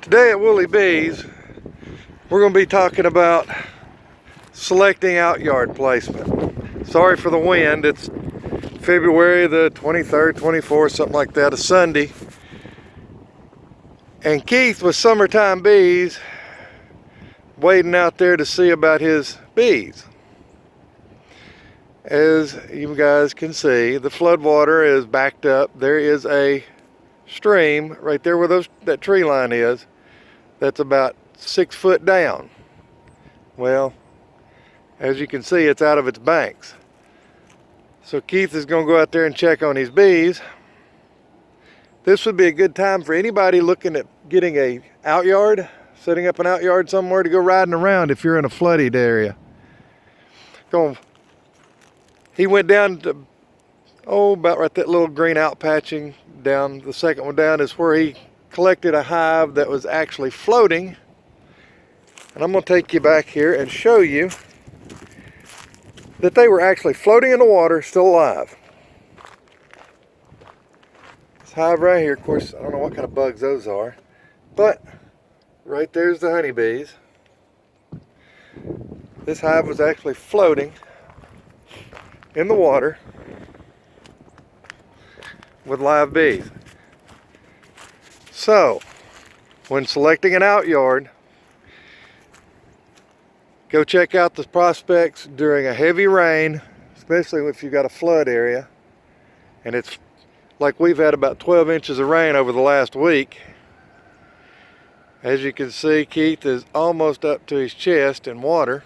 Today at Woolly Bees, we're going to be talking about selecting outyard placement. Sorry for the wind. It's February the 23rd, 24th, something like that, a Sunday. And Keith with Summertime Bees waiting out there to see about his bees. As you guys can see, the floodwater is backed up. There is a stream right there where that tree line is that's about 6 foot down. Well, as you can see, it's out of its banks. So Keith is going to go out there and check on his bees. This would be a good time for anybody looking at getting a outyard, setting up an outyard somewhere to go riding around if you're in a flooded area. He went down to, about right that little green outpatching down, the second one down is where he collected a hive that was actually floating. And I'm going to take you back here and show you that they were actually floating in the water, still alive. This hive right here, of course, I don't know what kind of bugs those are, but right there's the honeybees. This hive was actually floating in the water with live bees. So, when selecting an outyard, go check out the prospects during a heavy rain, especially if you've got a flood area. And it's like we've had about 12 inches of rain over the last week. As you can see, Keith is almost up to his chest in water.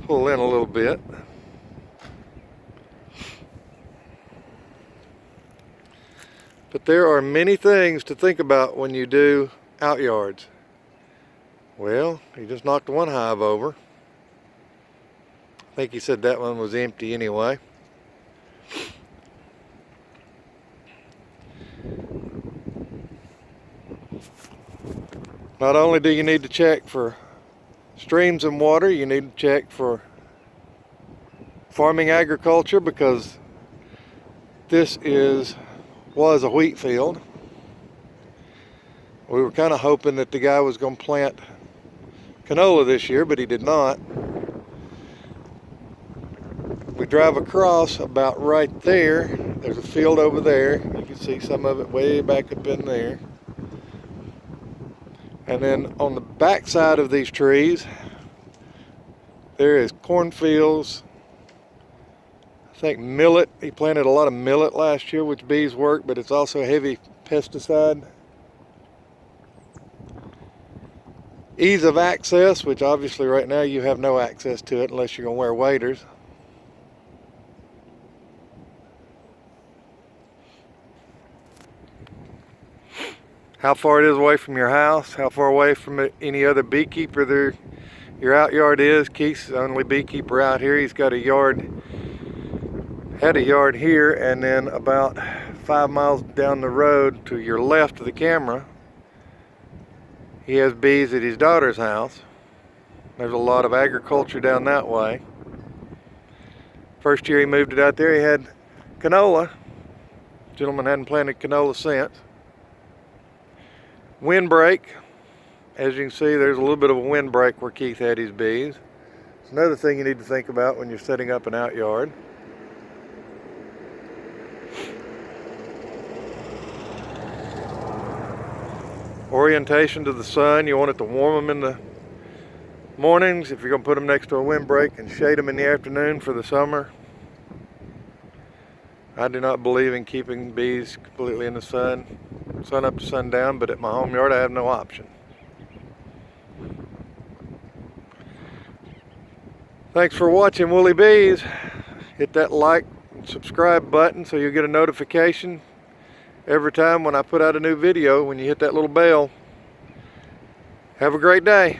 Pull in a little bit. But there are many things to think about when you do outyards. Well, he just knocked one hive over. I think he said that one was empty anyway. Not only do you need to check for streams and water, you need to check for farming agriculture, because this was a wheat field. We were kind of hoping that the guy was going to plant canola this year, but he did not. We drive across about right there. There's a field over there. You can see some of it way back up in there. And then on the back side of these trees, there is cornfields. I think millet. He planted a lot of millet last year, which bees work, but it's also a heavy pesticide. Ease of access, which obviously right now you have no access to it unless you're going to wear waders. How far it is away from your house, how far away from any other beekeeper there your outyard is. Keith's the only beekeeper out here. He's got a yard, had a yard here, and then about 5 miles down the road to your left of the camera, he has bees at his daughter's house. There's a lot of agriculture down that way. First year he moved it out there, he had canola. Gentleman hadn't planted canola since. Windbreak. As you can see, there's a little bit of a windbreak where Keith had his bees. It's another thing you need to think about when you're setting up an outyard. Orientation to the sun. You want it to warm them in the mornings if you're going to put them next to a windbreak, and shade them in the afternoon for the summer. I do not believe in keeping bees completely in the sun up to sundown, but at my home yard I have no option. Thanks for watching Woolly Bees. Hit that like and subscribe button so you'll get a notification every time when I put out a new video, when you hit that little bell. Have a great day.